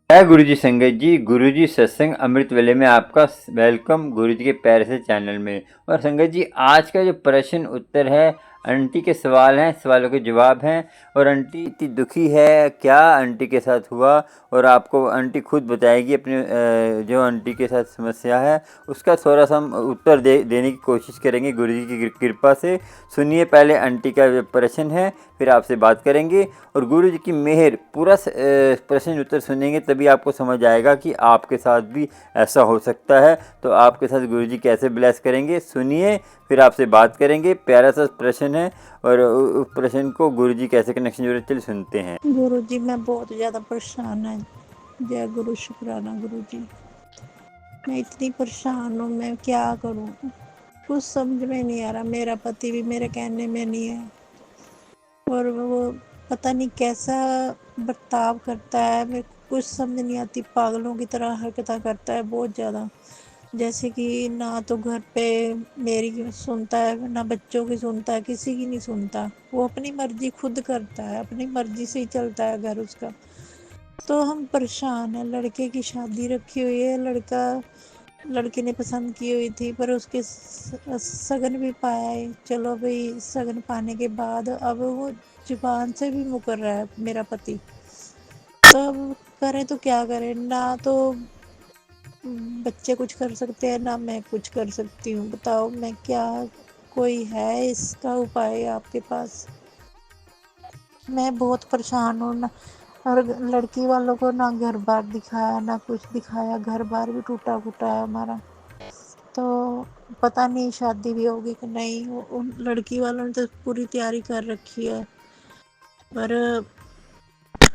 जय गुरु जी संगत जी। गुरु जी सत्संग अमृत वेले में आपका वेलकम गुरु जी के प्यारे से चैनल में। और संगत जी, आज का जो प्रश्न उत्तर है, आंटी के सवाल हैं, सवालों के जवाब हैं। और आंटी इतनी दुखी है, क्या आंटी के साथ हुआ, और आपको आंटी खुद बताएगी अपने जो आंटी के साथ समस्या है उसका थोड़ा सा हम उत्तर देने की कोशिश करेंगे गुरु जी की कृपा से। सुनिए, पहले आंटी का जो प्रश्न है, फिर आपसे बात करेंगे। और गुरु जी की मेहर, पूरा प्रश्न उत्तर सुनेंगे तभी आपको समझ आएगा कि आपके साथ भी ऐसा हो सकता है। तो आपके साथ गुरु जी कैसे ब्लेस करेंगे, सुनिए, फिर आपसे बात करेंगे। प्यारा सा प्रश्न है, और उस प्रश्न को गुरु जी कैसे कनेक्शन जोड़े, चलिए सुनते हैं। गुरु जी, मैं बहुत ज़्यादा परेशान है। जय गुरु शुक्राना गुरु जी। मैं इतनी परेशान हूँ, मैं क्या करूँ, कुछ समझ में नहीं आ रहा। मेरा पति भी मेरे कहने में नहीं है, और वो पता नहीं कैसा बर्ताव करता है। मेरे को कुछ समझ नहीं आती, पागलों की तरह हरकतें करता है बहुत ज़्यादा। जैसे कि ना तो घर पे मेरी सुनता है, ना बच्चों की सुनता है, किसी की नहीं सुनता। वो अपनी मर्जी खुद करता है, अपनी मर्जी से ही चलता है घर उसका। तो हम परेशान हैं। लड़के की शादी रखी हुई है, लड़के ने पसंद की हुई थी, पर उसके सगन भी पाया है। चलो भाई, सगन पाने के बाद अब वो जुबान से भी मुकर रहा है मेरा पति। तो अब करें तो क्या करें, ना तो बच्चे कुछ कर सकते हैं, ना मैं कुछ कर सकती हूँ। बताओ मैं क्या, कोई है इसका उपाय आपके पास? मैं बहुत परेशान हूँ ना। और लड़की वालों को ना घर बार दिखाया, ना कुछ दिखाया। घर बार भी टूटा फूटा है हमारा। तो पता नहीं शादी भी होगी कि नहीं। उन लड़की वालों ने तो पूरी तैयारी कर रखी है, पर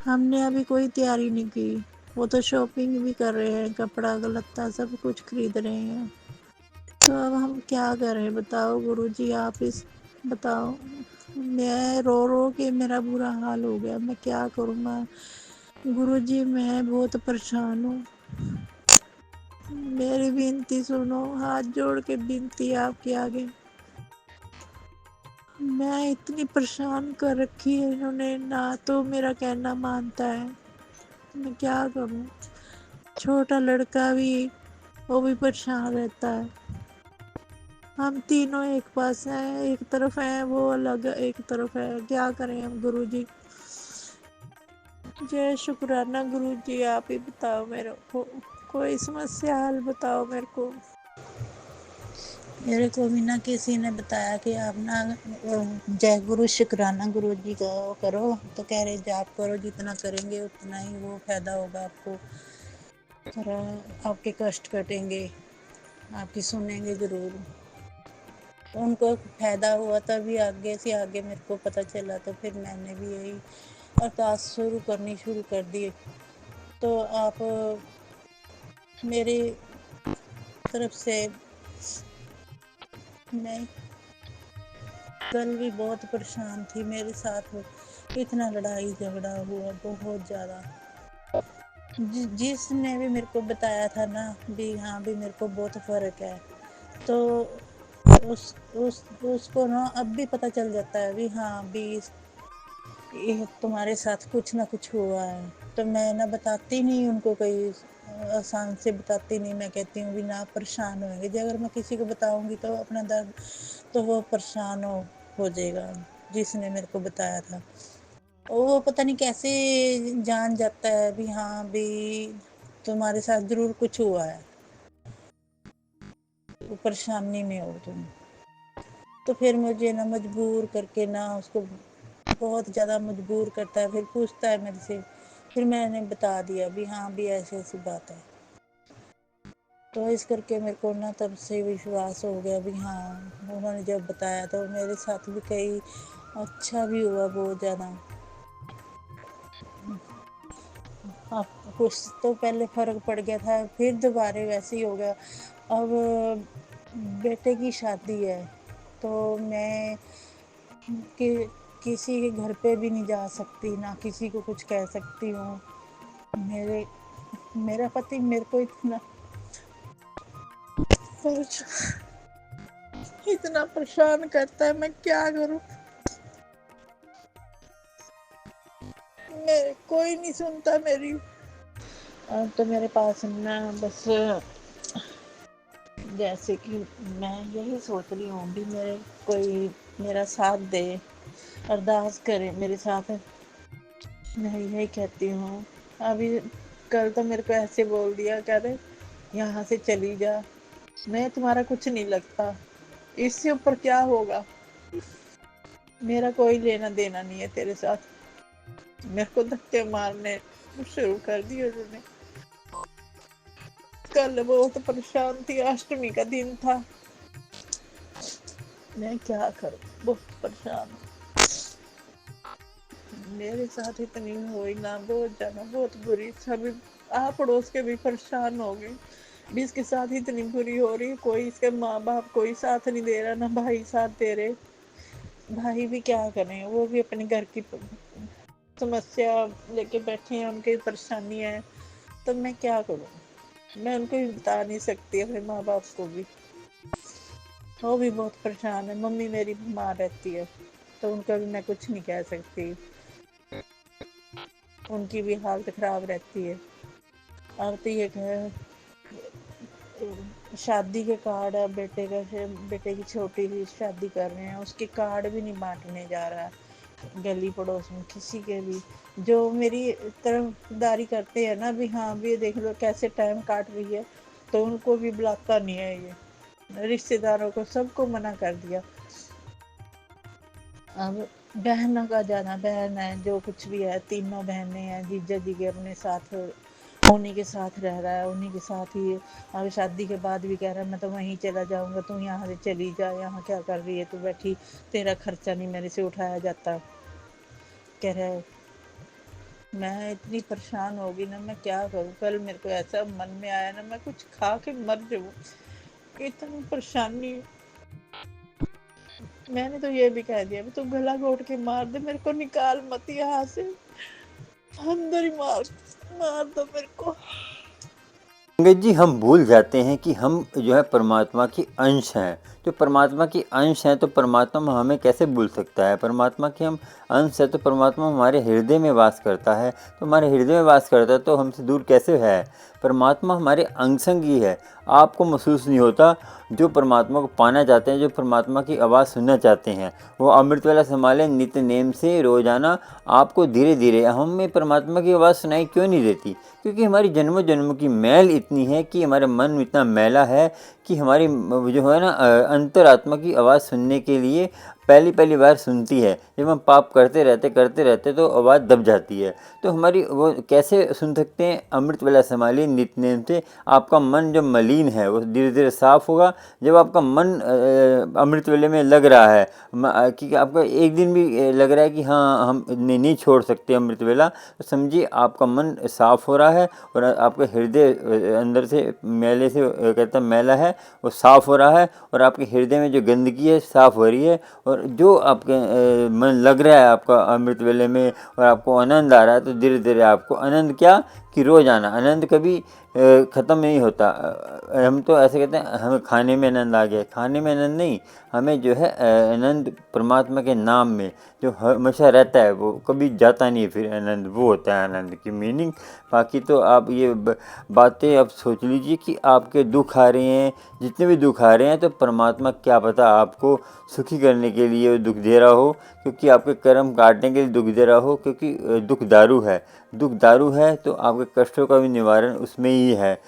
हमने अभी कोई तैयारी नहीं की। वो तो शॉपिंग भी कर रहे हैं, कपड़ा लत्ता सब कुछ खरीद रहे हैं। तो अब हम क्या करें, बताओ गुरु जी, आप इस बताओ। मैं रो रो के मेरा बुरा हाल हो गया, मैं क्या करूँ। मैं गुरु जी, मैं बहुत परेशान हूँ। मेरी विनती सुनो, हाथ जोड़ के विनती आपके आगे। मैं इतनी परेशान कर रखी है इन्होंने, ना तो मेरा कहना मानता है। मैं क्या करूँ। छोटा लड़का भी, वो भी परेशान रहता है। हम तीनों एक पास हैं, एक तरफ हैं, वो अलग एक तरफ है। क्या करें हम गुरु जी। जय शुक्राना गुरु जी, आप ही बताओ मेरे को, कोई समस्या हल बताओ मेरे को। मेरे को भी ना किसी ने बताया कि आप ना जय गुरु शुक्राना गुरु जी का वो करो। तो कह रहे जाप करो, जितना करेंगे उतना ही वो फायदा होगा आपको, और आपके कष्ट कटेंगे, आपकी सुनेंगे ज़रूर। तो उनको फायदा हुआ, तभी आगे से आगे मेरे को पता चला। तो फिर मैंने भी यही अरदास शुरू कर दी। तो आप मेरी तरफ से, मैं कल भी बहुत परेशान थी, मेरे साथ इतना लड़ाई झगड़ा हुआ बहुत ज़्यादा। जिसने भी मेरे को बताया था ना भी, हाँ भी मेरे को बहुत फ़र्क है, तो उसको ना अब भी पता चल जाता है भी, हाँ भी ये तुम्हारे साथ कुछ ना कुछ हुआ है। तो मैं ना बताती नहीं उनको, कहीं आसान से बताती नहीं। मैं कहती हूँ भी ना परेशान होंगे, जो अगर मैं किसी को बताऊँगी तो अपना दर्द, तो वो परेशान हो जाएगा। जिसने मेरे को बताया था, वो पता नहीं कैसे जान जाता है भी, हाँ भी तुम्हारे साथ ज़रूर कुछ हुआ है, वो परेशानी में हो तुम। तो फिर मुझे ना मजबूर करके ना उसको बहुत ज़्यादा मजबूर करता है, फिर पूछता है मेरे से। फिर मैंने बता दिया भी, हाँ भी ऐसी ऐसी बात है। तो इस करके मेरे को ना तब से विश्वास हो गया भी, हाँ उन्होंने जब बताया तो मेरे साथ भी कई अच्छा भी हुआ बहुत ज़्यादा। हाँ, कुछ तो पहले फ़र्क पड़ गया था, फिर दोबारा वैसे ही हो गया। अब बेटे की शादी है, तो मैं कि किसी के घर पे भी नहीं जा सकती, ना किसी को कुछ कह सकती हूँ। मेरे मेरा पति मेरे को इतना परेशान करता है, मैं क्या करूँ। मेरे कोई नहीं सुनता मेरी। अब तो मेरे पास ना बस जैसे कि मैं यही सोच रही हूँ भी मेरे कोई मेरा साथ दे, अरदास करे मेरे साथ। मैं यही कहती हूँ। अभी कल तो मेरे को ऐसे बोल दिया, कह रहे यहाँ से चली जा, मैं तुम्हारा कुछ नहीं लगता, इससे ऊपर क्या होगा, मेरा कोई लेना देना नहीं है तेरे साथ। मेरे को धक्के मारने शुरू कर दिए उन्होंने। कल बहुत परेशान थी, अष्टमी का दिन था, मैं क्या करूं, बहुत परेशान हूं। मेरे साथ इतनी हुई ना, बहुत ज्यादा, बहुत बुरी। सभी आप पड़ोस के भी परेशान हो गए भी, इसके साथ इतनी बुरी हो रही। कोई इसके माँ बाप कोई साथ नहीं दे रहा, ना भाई साथ दे रहे। भाई भी क्या करें, वो भी अपने घर की समस्या लेके बैठे हैं, उनकी परेशानी है। तो मैं क्या करूं, मैं उनको भी बता नहीं सकती, अपने माँ बाप को भी। वो भी बहुत परेशान है। मम्मी मेरी बीमार रहती है, तो उनका भी मैं कुछ नहीं कह सकती, उनकी भी हालत खराब रहती है। अब तो ये शादी के कार्ड है, बेटे की छोटी सी शादी कर रहे हैं, उसके कार्ड भी नहीं बांटने जा रहा है गली पड़ोस में किसी के भी। जो मेरी तरफदारी करते हैं ना, भी हाँ भी देख लो कैसे टाइम काट रही है, तो उनको भी बुलाता नहीं है ये। रिश्तेदारों को सबको मना कर दिया। अब बहनों का ज़्यादा, बहन है जो कुछ भी है, तीनों बहनें हैं, जीजा जी के अपने साथ, उन्हीं के साथ रह रहा है, उन्हीं के साथ ही। अब शादी के बाद भी कह रहा है मैं तो वहीं चला जाऊंगा, तू यहाँ से चली जा, यहाँ क्या कर रही है तू बैठी, तेरा खर्चा नहीं मेरे से उठाया जाता, कह रहा है। मैं इतनी परेशान हो गई ना, मैं क्या करूँ। कल मेरे को ऐसा मन में आया ना, मैं कुछ खा के मर जाऊँ, इतनी परेशानी। मैंने तो ये भी कह दिया, तू गला घोट के मार दे, मेरे को निकाल मत यहाँ से, अंदर ही मार मार दो मेरे को। संगत जी, हम भूल जाते हैं कि हम जो है परमात्मा की अंश हैं। जो परमात्मा की अंश हैं तो परमात्मा हमें कैसे भूल सकता है। परमात्मा के हम अंश है तो परमात्मा हमारे हृदय में वास करता है। तो हमारे हृदय में वास करता है तो हमसे दूर कैसे है। परमात्मा हमारे अंग संग ही है। आपको महसूस नहीं होता। जो परमात्मा को पाना चाहते हैं, जो परमात्मा की आवाज़ सुनना चाहते हैं, वो अमृत वेला संभालें नित्य नेम से रोजाना। आपको धीरे धीरे हमें परमात्मा की आवाज़ सुनाई क्यों नहीं देती। क्योंकि हमारी जन्मों जन्मों की मैल इतनी है कि हमारा मन इतना मैला है कि हमारी जो है ना अंतरात्मा की आवाज़ सुनने के लिए पहली पहली बार सुनती है। जब हम पाप करते रहते तो आवाज़ दब जाती है। तो हमारी वो कैसे सुन सकते हैं। अमृत वेला संभालिए नित्य नेम से। आपका मन जो मलिन है वो धीरे धीरे साफ होगा। जब आपका मन अमृत वेले में लग रहा है कि आपका एक दिन भी लग रहा है कि हाँ हम नहीं छोड़ सकते अमृत वेला, तो समझिए आपका मन साफ हो रहा है और आपके हृदय अंदर से मैले से कहता मैला है वो साफ हो रहा है, और आपके हृदय में जो गंदगी है साफ हो रही है। और जो आपके मन लग रहा है आपका अमृत वेले में और आपको आनंद आ रहा है, तो धीरे धीरे आपको आनंद क्या कि रोज़ाना आनंद कभी ख़त्म नहीं होता। हम तो ऐसे कहते हैं हमें खाने में आनंद आ गया, खाने में आनंद नहीं, हमें जो है आनंद परमात्मा के नाम में जो हमेशा रहता है, वो कभी जाता नहीं है। फिर आनंद वो होता है आनंद की मीनिंग। बाकी तो आप ये बातें आप सोच लीजिए कि आपके दुख आ रहे हैं, जितने भी दुख आ रहे हैं, तो परमात्मा क्या पता आपको सुखी करने के लिए वो दुख दे रहा हो, क्योंकि आपके कर्म काटने के लिए दुख दे रहा हो। क्योंकि दुख दारू है, दुख दारू है तो आपके कष्टों का भी निवारण उसमें ही है।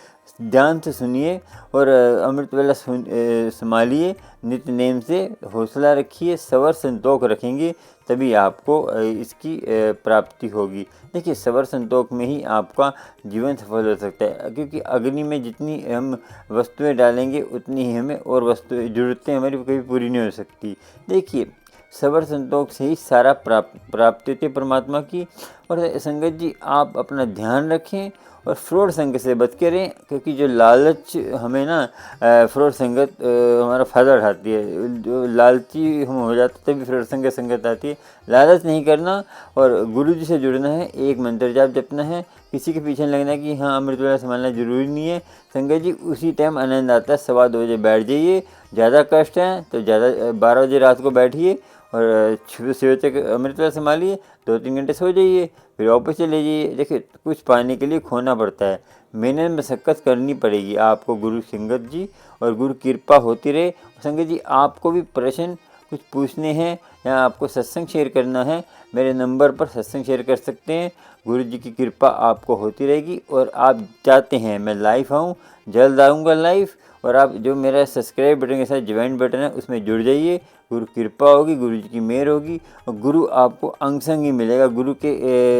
ध्यान से सुनिए और अमृत वेला संभालिए नित्य नेम से। हौसला रखिए, सबर संतोष रखेंगे तभी आपको इसकी प्राप्ति होगी। देखिए सबर संतोष में ही आपका जीवन सफल हो सकता है। क्योंकि अग्नि में जितनी हम वस्तुएं डालेंगे उतनी ही हमें और वस्तुएं ज़रूरतें हमारी कभी पूरी नहीं हो सकती। देखिए सबर संतोष से ही सारा प्राप्ति होती है परमात्मा की। और संगत जी आप अपना ध्यान रखें और फ्रॉड संगत से बच के रहें। क्योंकि जो लालच हमें ना फ्रॉड संगत हमारा फ़ायदा उठाती है। जो लालची हम हो जाते तभी फ्रॉड संगत आती है। लालच नहीं करना और गुरु जी से जुड़ना है, एक मंत्र जाप जपना है। किसी के पीछे लगना है कि हाँ अमृत वेला संभालना जरूरी नहीं है। संगत जी उसी टाइम आनंद आता है। 2:15 बजे बैठ जाइए। ज़्यादा कष्ट है तो ज़्यादा 12 बजे रात को बैठिए और सुबह सुबह तक अमृत वेला संभालिए, 2-3 घंटे सो जाइए, फिर वापस चले जाइए। देखिए कुछ पाने के लिए खोना पड़ता है, मेहनत मशक्कत करनी पड़ेगी आपको। गुरु संगत जी और गुरु कृपा होती रहे। संगत जी आपको भी प्रश्न कुछ पूछने हैं या आपको सत्संग शेयर करना है, मेरे नंबर पर सत्संग शेयर कर सकते हैं। गुरु जी की कृपा आपको होती रहेगी। और आप चाहते हैं मैं लाइव आऊँ, जल्द आऊँगा लाइव। और आप जो मेरा सब्सक्राइब बटन के साथ ज्वाइन बटन है उसमें जुड़ जाइए। गुरु कृपा होगी, गुरु जी की मेहर होगी और गुरु आपको अंग संग ही मिलेगा। गुरु के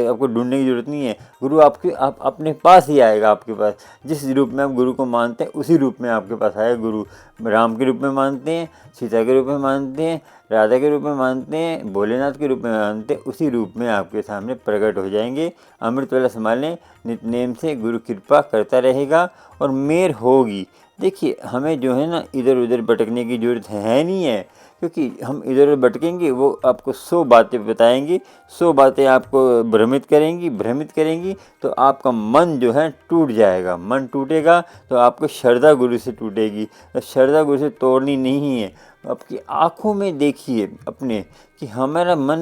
आपको ढूंढने की जरूरत नहीं है, गुरु आप अपने पास ही आएगा। आपके पास जिस रूप में आप गुरु को मानते हैं उसी रूप में आपके पास आएगा। गुरु राम के रूप में मानते हैं, सीता के रूप में मानते हैं, राधा के रूप में मानते हैं, भोलेनाथ के रूप में मानते हैं, उसी रूप में आपके सामने प्रकट हो जाएंगे। अमृत वेला संभालें, नित्यनेम से गुरु कृपा करता रहेगा और मेहर होगी। देखिए हमें जो है ना इधर उधर भटकने की ज़रूरत है नहीं है, क्योंकि हम इधर उधर भटकेंगे वो आपको 100 बातें बताएंगी, 100 बातें आपको भ्रमित करेंगी तो आपका मन जो है टूट जाएगा। मन टूटेगा तो आपको श्रद्धा गुरु से टूटेगी, तो श्रद्धा गुरु से तोड़नी नहीं है। आपकी आँखों में देखिए अपने कि हमारा मन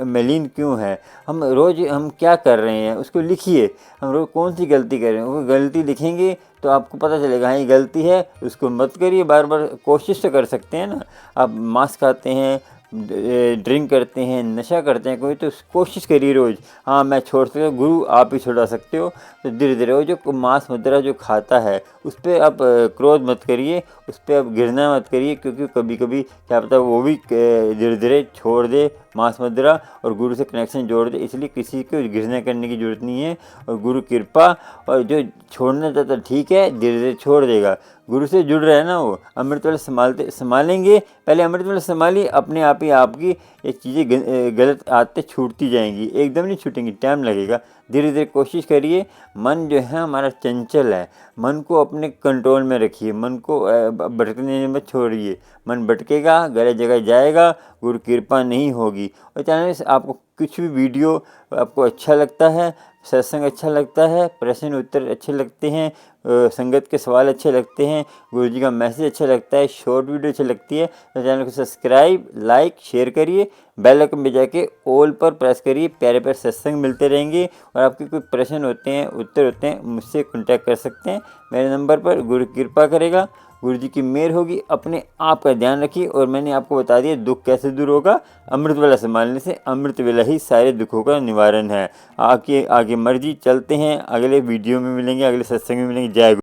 मलिन क्यों है, हम रोज़ हम क्या कर रहे हैं उसको लिखिए। हम रोज़ कौन सी गलती कर रहे हैं वो गलती लिखेंगे तो आपको पता चलेगा हाँ ये गलती है, उसको मत करिए। बार बार कोशिश तो कर सकते हैं ना, आप मांस खाते हैं, ड्रिंक करते हैं, नशा करते हैं कोई, तो कोशिश करिए रोज़ हाँ मैं छोड़ सकता हूँ। गुरु आप ही छुड़ा सकते हो। तो धीरे धीरे वो जो मांस मुद्रा जो खाता है उस पर आप क्रोध मत करिए, उस पर आप घृणा मत करिए, क्योंकि कभी कभी क्या पता वो भी धीरे धीरे छोड़ दे मांस मुद्रा और गुरु से कनेक्शन जोड़ दे। इसलिए किसी को घृणा करने की ज़रूरत नहीं है। और गुरु कृपा, और जो छोड़ना चाहता ठीक है धीरे धीरे छोड़ देगा। गुरु से जुड़ रहे हैं ना वो, अमृत वेला संभालेंगे। पहले अमृत वेला संभालिए, अपने आप ही आपकी ये चीज़ें गलत आदतें छूटती जाएंगी। एकदम नहीं छूटेंगी, टाइम लगेगा। धीरे धीरे कोशिश करिए। मन जो है हमारा चंचल है, मन को अपने कंट्रोल में रखिए, मन को भटकने में छोड़िए। मन भटकेगा, गलत जगह जाएगा, गुरु कृपा नहीं होगी। और चैनल से आपको कुछ भी वीडियो आपको अच्छा लगता है, सत्संग अच्छा लगता है, प्रश्न उत्तर अच्छे लगते हैं, संगत के सवाल अच्छे लगते हैं, गुरु जी का मैसेज अच्छा लगता है, शॉर्ट वीडियो अच्छी लगती है, तो चैनल को सब्सक्राइब, लाइक, शेयर करिए। बेल आइकन पे जाके ऑल पर प्रेस करिए। प्यारे प्यारे सत्संग मिलते रहेंगे। और आपके कोई प्रश्न होते हैं, उत्तर होते हैं, मुझसे कॉन्टैक्ट कर सकते हैं मेरे नंबर पर। गुरु कृपा करेगा, गुरु जी की मेहर होगी। अपने आप का ध्यान रखिए। और मैंने आपको बता दिया दुख कैसे दूर होगा, अमृत वेला संभालने से। अमृत वेला ही सारे दुखों का निवारण है। आगे मर्जी, चलते हैं, अगले वीडियो में मिलेंगे, अगले सत्संग में मिलेंगे। जय गुरु।